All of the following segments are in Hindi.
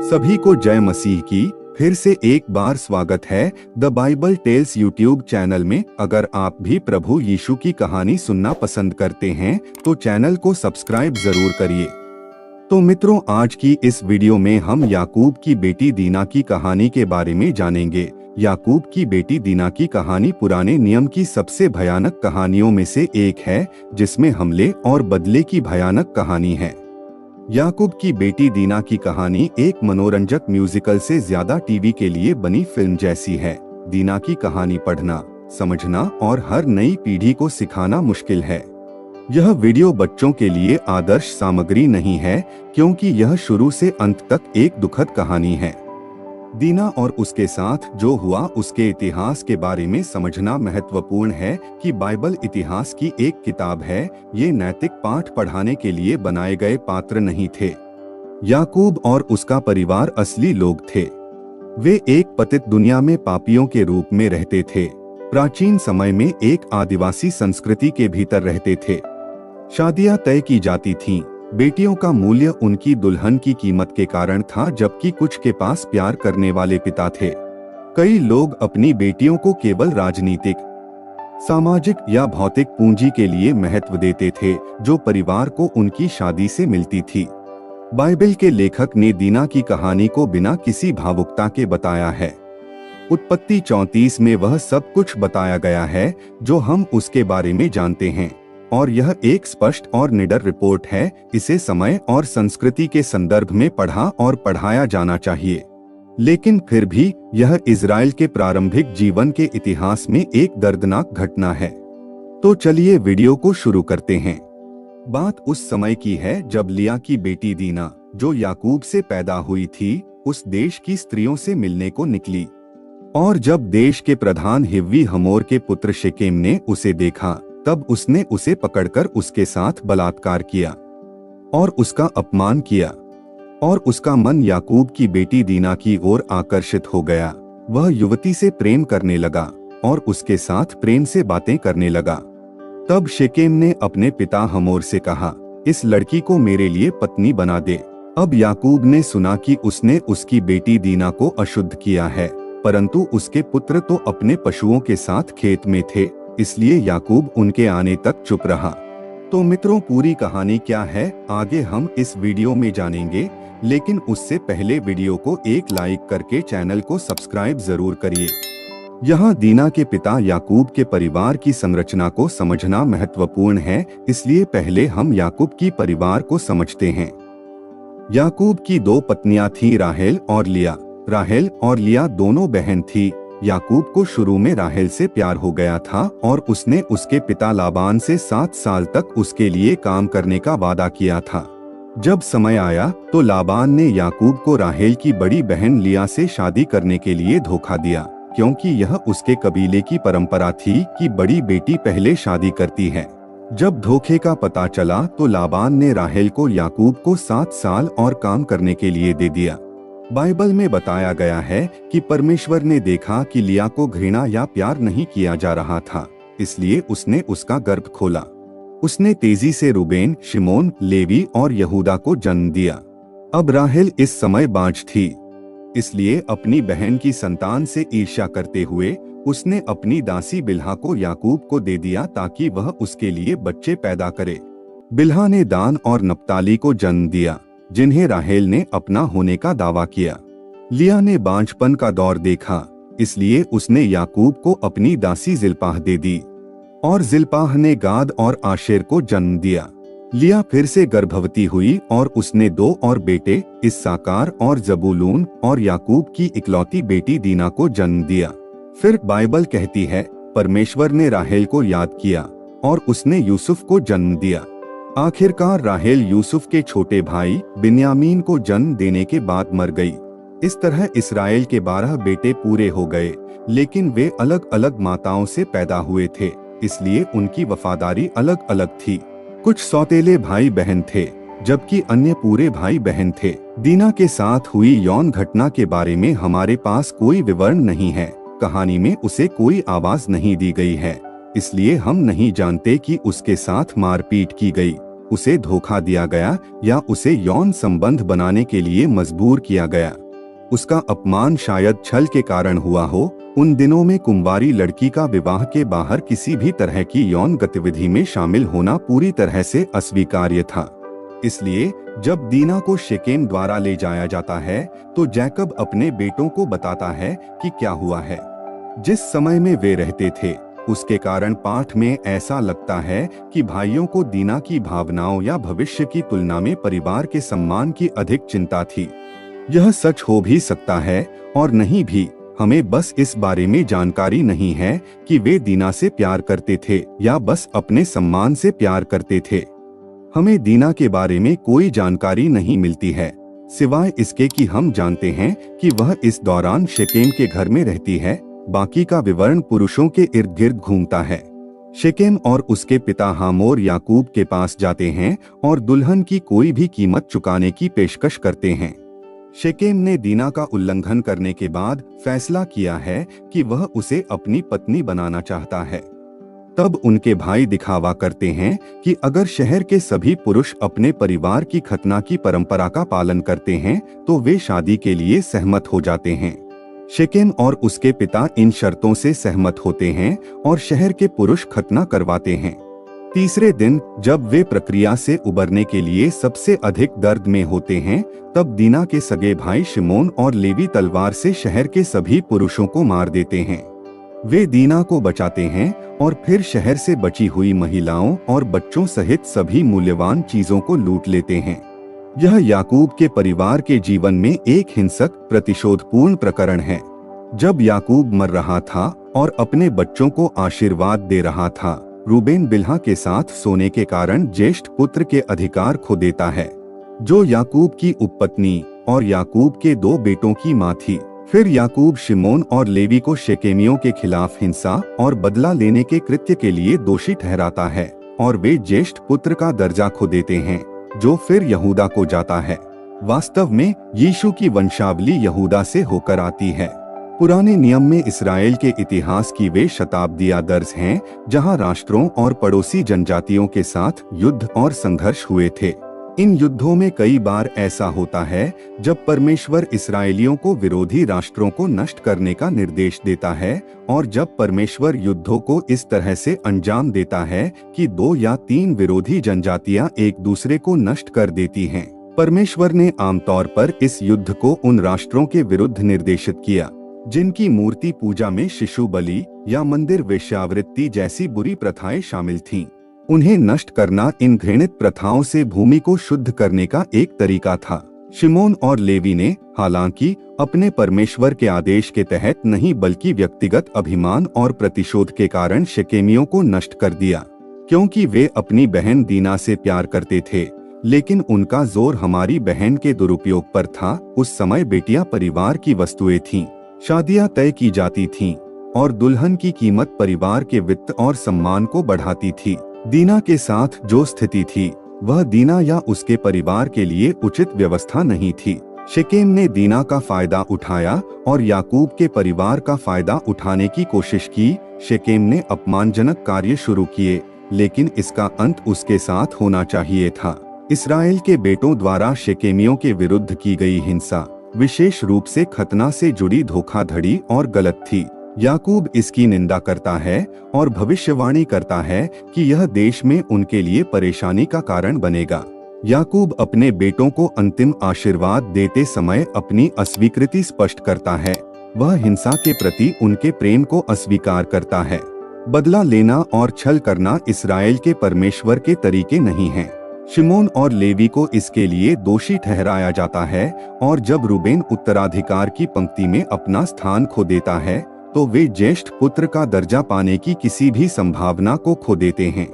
सभी को जय मसीह की फिर से एक बार स्वागत है the Bible tells YouTube channel में। अगर आप भी प्रभु यीशु की कहानी सुनना पसंद करते हैं तो चैनल को सब्सक्राइब जरूर करिए। तो मित्रों, आज की इस वीडियो में हम याकूब की बेटी दीना की कहानी के बारे में जानेंगे। याकूब की बेटी दीना की कहानी पुराने नियम की सबसे भयानक कहानियों में से एक है, जिसमें हमले और बदले की भयानक कहानी है। याकूब की बेटी दीना की कहानी एक मनोरंजक म्यूजिकल से ज्यादा टीवी के लिए बनी फिल्म जैसी है। दीना की कहानी पढ़ना, समझना और हर नई पीढ़ी को सिखाना मुश्किल है। यह वीडियो बच्चों के लिए आदर्श सामग्री नहीं है, क्योंकि यह शुरू से अंत तक एक दुखद कहानी है। दीना और उसके साथ जो हुआ उसके इतिहास के बारे में समझना महत्वपूर्ण है कि बाइबल इतिहास की एक किताब है। ये नैतिक पाठ पढ़ाने के लिए बनाए गए पात्र नहीं थे। याकूब और उसका परिवार असली लोग थे। वे एक पतित दुनिया में पापियों के रूप में रहते थे। प्राचीन समय में एक आदिवासी संस्कृति के भीतर रहते थे। शादियां तय की जाती थीं। बेटियों का मूल्य उनकी दुल्हन की कीमत के कारण था, जबकि कुछ के पास प्यार करने वाले पिता थे। कई लोग अपनी बेटियों को केवल राजनीतिक, सामाजिक या भौतिक पूंजी के लिए महत्व देते थे, जो परिवार को उनकी शादी से मिलती थी। बाइबल के लेखक ने दीना की कहानी को बिना किसी भावुकता के बताया है। उत्पत्ति 34 में वह सब कुछ बताया गया है जो हम उसके बारे में जानते हैं, और यह एक स्पष्ट और निडर रिपोर्ट है। इसे समय और संस्कृति के संदर्भ में पढ़ा और पढ़ाया जाना चाहिए, लेकिन फिर भी यह इज़राइल के प्रारंभिक जीवन के इतिहास में एक दर्दनाक घटना है। तो चलिए वीडियो को शुरू करते हैं। बात उस समय की है जब लिया की बेटी दीना, जो याकूब से पैदा हुई थी, उस देश की स्त्रियों से मिलने को निकली। और जब देश के प्रधान हिव्वी हमोर के पुत्र शेकेम ने उसे देखा, तब उसने उसे पकड़कर उसके साथ बलात्कार किया और उसका अपमान किया। और उसका मन याकूब की बेटी दीना की ओर आकर्षित हो गया। वह युवती से प्रेम करने लगा और उसके साथ प्रेम से बातें करने लगा। तब शेकेम ने अपने पिता हमोर से कहा, इस लड़की को मेरे लिए पत्नी बना दे। अब याकूब ने सुना कि उसने उसकी बेटी दीना को अशुद्ध किया है, परंतु उसके पुत्र तो अपने पशुओं के साथ खेत में थे, इसलिए याकूब उनके आने तक चुप रहा। तो मित्रों, पूरी कहानी क्या है आगे हम इस वीडियो में जानेंगे, लेकिन उससे पहले वीडियो को एक लाइक करके चैनल को सब्सक्राइब जरूर करिए। यहाँ दीना के पिता याकूब के परिवार की संरचना को समझना महत्वपूर्ण है, इसलिए पहले हम याकूब की परिवार को समझते हैं। याकूब की दो पत्नियां थीं, राहेल और लिया। राहेल और लिया दोनों बहन थी। याकूब को शुरू में राहेल से प्यार हो गया था और उसने उसके पिता लाबान से 7 साल तक उसके लिए काम करने का वादा किया था। जब समय आया तो लाबान ने याकूब को राहेल की बड़ी बहन लिया से शादी करने के लिए धोखा दिया, क्योंकि यह उसके कबीले की परंपरा थी कि बड़ी बेटी पहले शादी करती है। जब धोखे का पता चला तो लाबान ने राहेल को याकूब को 7 साल और काम करने के लिए दे दिया। बाइबल में बताया गया है कि परमेश्वर ने देखा कि लिया को घृणा या प्यार नहीं किया जा रहा था, इसलिए उसने उसका गर्भ खोला। उसने तेजी से रूबेन, शिमोन, लेवी और यहूदा को जन्म दिया। अब राहेल इस समय बाँझ थी, इसलिए अपनी बहन की संतान से ईर्ष्या करते हुए उसने अपनी दासी बिल्हा को याकूब को दे दिया ताकि वह उसके लिए बच्चे पैदा करे। बिल्हा ने दान और नप्ताली को जन्म दिया, जिन्हें राहेल ने अपना होने का दावा किया। लिया ने बांझपन का दौर देखा, इसलिए उसने याकूब को अपनी दासी जिल्पाह दे दी, और जिल्पाह ने गाद और आशेर को जन्म दिया। लिया फिर से गर्भवती हुई और उसने 2 और बेटे, इस्साकार और जबूलून, और याकूब की इकलौती बेटी दीना को जन्म दिया। फिर बाइबल कहती है, परमेश्वर ने राहेल को याद किया और उसने यूसुफ को जन्म दिया। आखिरकार राहेल यूसुफ के छोटे भाई बिन्यामीन को जन्म देने के बाद मर गई। इस तरह इस्राएल के 12 बेटे पूरे हो गए, लेकिन वे अलग अलग माताओं से पैदा हुए थे, इसलिए उनकी वफादारी अलग अलग थी। कुछ सौतेले भाई बहन थे, जबकि अन्य पूरे भाई बहन थे। दीना के साथ हुई यौन घटना के बारे में हमारे पास कोई विवरण नहीं है। कहानी में उसे कोई आवाज नहीं दी गई है, इसलिए हम नहीं जानते कि उसके साथ मारपीट की गई। उसे धोखा दिया गया या उसे यौन संबंध बनाने के लिए मजबूर किया गया। उसका अपमान शायद छल के कारण हुआ हो। उन दिनों में कुंवारी लड़की का विवाह के बाहर किसी भी तरह की यौन गतिविधि में शामिल होना पूरी तरह से अस्वीकार्य था। इसलिए जब दीना को शेकेम द्वारा ले जाया जाता है तो जैकब अपने बेटों को बताता है कि क्या हुआ है। जिस समय में वे रहते थे उसके कारण पाठ में ऐसा लगता है कि भाइयों को दीना की भावनाओं या भविष्य की तुलना में परिवार के सम्मान की अधिक चिंता थी। यह सच हो भी सकता है और नहीं भी। हमें बस इस बारे में जानकारी नहीं है कि वे दीना से प्यार करते थे या बस अपने सम्मान से प्यार करते थे। हमें दीना के बारे में कोई जानकारी नहीं मिलती है, सिवाय इसके कि हम जानते हैं कि वह इस दौरान शेकेम के घर में रहती है। बाकी का विवरण पुरुषों के इर्द गिर्द घूमता है। शेकेम और उसके पिता हामोर याकूब के पास जाते हैं और दुल्हन की कोई भी कीमत चुकाने की पेशकश करते हैं। शेकेम ने दीना का उल्लंघन करने के बाद फैसला किया है कि वह उसे अपनी पत्नी बनाना चाहता है। तब उनके भाई दिखावा करते हैं कि अगर शहर के सभी पुरुष अपने परिवार की खतना की परंपरा का पालन करते हैं तो वे शादी के लिए सहमत हो जाते हैं। शेकेम और उसके पिता इन शर्तों से सहमत होते हैं और शहर के पुरुष खतना करवाते हैं। तीसरे दिन जब वे प्रक्रिया से उबरने के लिए सबसे अधिक दर्द में होते हैं तब दीना के सगे भाई शिमोन और लेवी तलवार से शहर के सभी पुरुषों को मार देते हैं। वे दीना को बचाते हैं और फिर शहर से बची हुई महिलाओं और बच्चों सहित सभी मूल्यवान चीजों को लूट लेते हैं। यह याकूब के परिवार के जीवन में एक हिंसक प्रतिशोधपूर्ण प्रकरण है। जब याकूब मर रहा था और अपने बच्चों को आशीर्वाद दे रहा था, रूबेन बिल्हा के साथ सोने के कारण ज्येष्ठ पुत्र के अधिकार खो देता है, जो याकूब की उपपत्नी और याकूब के 2 बेटों की मां थी। फिर याकूब शिमोन और लेवी को शेकेमियों के खिलाफ हिंसा और बदला लेने के कृत्य के लिए दोषी ठहराता है और वे ज्येष्ठ पुत्र का दर्जा खो देते हैं, जो फिर यहूदा को जाता है। वास्तव में यीशु की वंशावली यहूदा से होकर आती है। पुराने नियम में इस्राएल के इतिहास की वे शताब्दियां दर्ज हैं जहां राष्ट्रों और पड़ोसी जनजातियों के साथ युद्ध और संघर्ष हुए थे। इन युद्धों में कई बार ऐसा होता है जब परमेश्वर इस्राएलियों को विरोधी राष्ट्रों को नष्ट करने का निर्देश देता है और जब परमेश्वर युद्धों को इस तरह से अंजाम देता है कि 2 या 3 विरोधी जनजातियां एक दूसरे को नष्ट कर देती हैं। परमेश्वर ने आमतौर पर इस युद्ध को उन राष्ट्रों के विरुद्ध निर्देशित किया जिनकी मूर्ति पूजा में शिशु बलि या मंदिर वेश्यावृत्ति जैसी बुरी प्रथाएं शामिल थीं। उन्हें नष्ट करना इन घृणित प्रथाओं से भूमि को शुद्ध करने का एक तरीका था। शिमोन और लेवी ने हालांकि अपने परमेश्वर के आदेश के तहत नहीं बल्कि व्यक्तिगत अभिमान और प्रतिशोध के कारण शेकेमियों को नष्ट कर दिया, क्योंकि वे अपनी बहन दीना से प्यार करते थे, लेकिन उनका जोर हमारी बहन के दुरुपयोग पर था। उस समय बेटियां परिवार की वस्तुएं थीं, शादियां तय की जाती थीं और दुल्हन की कीमत परिवार के वित्त और सम्मान को बढ़ाती थी। दीना के साथ जो स्थिति थी वह दीना या उसके परिवार के लिए उचित व्यवस्था नहीं थी। शेकेम ने दीना का फायदा उठाया और याकूब के परिवार का फायदा उठाने की कोशिश की। शेकेम ने अपमानजनक कार्य शुरू किए, लेकिन इसका अंत उसके साथ होना चाहिए था। इस्राएल के बेटों द्वारा शेकेमियों के विरुद्ध की गई हिंसा विशेष रूप से खतना से जुड़ी धोखाधड़ी और गलत थी। याकूब इसकी निंदा करता है और भविष्यवाणी करता है कि यह देश में उनके लिए परेशानी का कारण बनेगा। याकूब अपने बेटों को अंतिम आशीर्वाद देते समय अपनी अस्वीकृति स्पष्ट करता है। वह हिंसा के प्रति उनके प्रेम को अस्वीकार करता है। बदला लेना और छल करना इस्राएल के परमेश्वर के तरीके नहीं हैं। शिमोन और लेवी को इसके लिए दोषी ठहराया जाता है और जब रूबेन उत्तराधिकार की पंक्ति में अपना स्थान खो देता है तो वे ज्येष्ठ पुत्र का दर्जा पाने की किसी भी संभावना को खो देते हैं।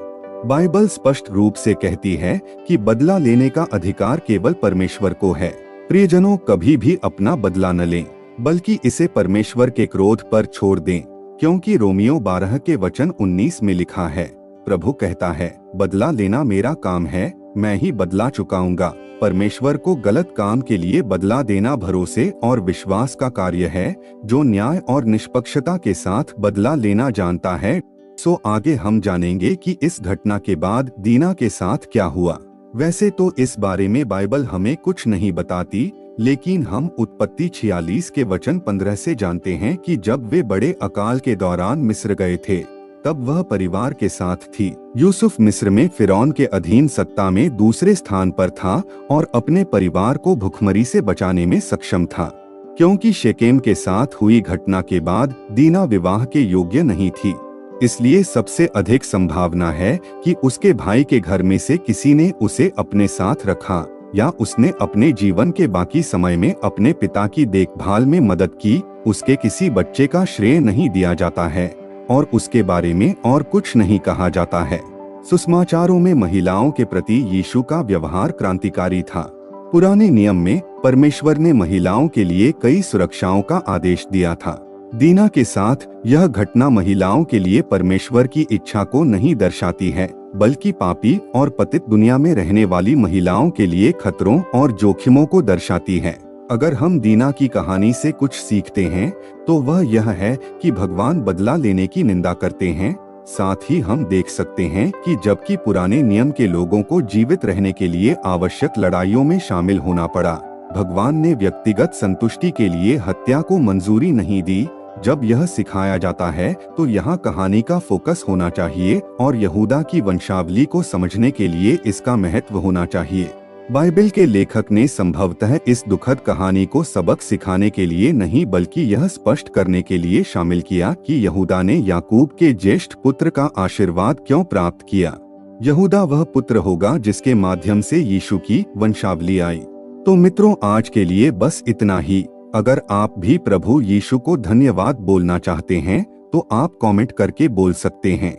बाइबल स्पष्ट रूप से कहती है कि बदला लेने का अधिकार केवल परमेश्वर को है। प्रियजनों, कभी भी अपना बदला न लें, बल्कि इसे परमेश्वर के क्रोध पर छोड़ दें, क्योंकि रोमियो 12 के वचन 19 में लिखा है, प्रभु कहता है, बदला लेना मेरा काम है, मैं ही बदला चुकाऊंगा। परमेश्वर को गलत काम के लिए बदला देना भरोसे और विश्वास का कार्य है, जो न्याय और निष्पक्षता के साथ बदला लेना जानता है। सो आगे हम जानेंगे कि इस घटना के बाद दीना के साथ क्या हुआ। वैसे तो इस बारे में बाइबल हमें कुछ नहीं बताती, लेकिन हम उत्पत्ति 46 के वचन 15 से जानते हैं कि जब वे बड़े अकाल के दौरान मिस्र गए थे, तब वह परिवार के साथ थी। यूसुफ मिस्र में फिरौन के अधीन सत्ता में दूसरे स्थान पर था और अपने परिवार को भुखमरी से बचाने में सक्षम था, क्योंकि शेकेम के साथ हुई घटना के बाद दीना विवाह के योग्य नहीं थी। इसलिए सबसे अधिक संभावना है कि उसके भाई के घर में से किसी ने उसे अपने साथ रखा या उसने अपने जीवन के बाकी समय में अपने पिता की देखभाल में मदद की। उसके किसी बच्चे का श्रेय नहीं दिया जाता है और उसके बारे में और कुछ नहीं कहा जाता है। सुसमाचारों में महिलाओं के प्रति यीशु का व्यवहार क्रांतिकारी था। पुराने नियम में परमेश्वर ने महिलाओं के लिए कई सुरक्षाओं का आदेश दिया था। दीना के साथ यह घटना महिलाओं के लिए परमेश्वर की इच्छा को नहीं दर्शाती है, बल्कि पापी और पतित दुनिया में रहने वाली महिलाओं के लिए खतरों और जोखिमों को दर्शाती है। अगर हम दीना की कहानी से कुछ सीखते हैं तो वह यह है कि भगवान बदला लेने की निंदा करते हैं। साथ ही हम देख सकते हैं कि जबकि पुराने नियम के लोगों को जीवित रहने के लिए आवश्यक लड़ाइयों में शामिल होना पड़ा, भगवान ने व्यक्तिगत संतुष्टि के लिए हत्या को मंजूरी नहीं दी। जब यह सिखाया जाता है तो यहाँ कहानी का फोकस होना चाहिए और यहूदा की वंशावली को समझने के लिए इसका महत्व होना चाहिए। बाइबल के लेखक ने संभवतः इस दुखद कहानी को सबक सिखाने के लिए नहीं, बल्कि यह स्पष्ट करने के लिए शामिल किया कि यहूदा ने याकूब के ज्येष्ठ पुत्र का आशीर्वाद क्यों प्राप्त किया। यहूदा वह पुत्र होगा जिसके माध्यम से यीशु की वंशावली आई। तो मित्रों, आज के लिए बस इतना ही। अगर आप भी प्रभु यीशु को धन्यवाद बोलना चाहते हैं तो आप कमेंट करके बोल सकते हैं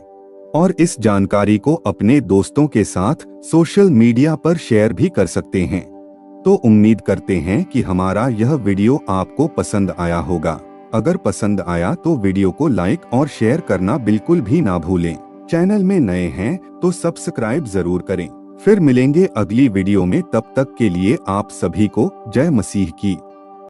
और इस जानकारी को अपने दोस्तों के साथ सोशल मीडिया पर शेयर भी कर सकते हैं। तो उम्मीद करते हैं कि हमारा यह वीडियो आपको पसंद आया होगा। अगर पसंद आया तो वीडियो को लाइक और शेयर करना बिल्कुल भी ना भूलें। चैनल में नए हैं तो सब्सक्राइब जरूर करें। फिर मिलेंगे अगली वीडियो में, तब तक के लिए आप सभी को जय मसीह की।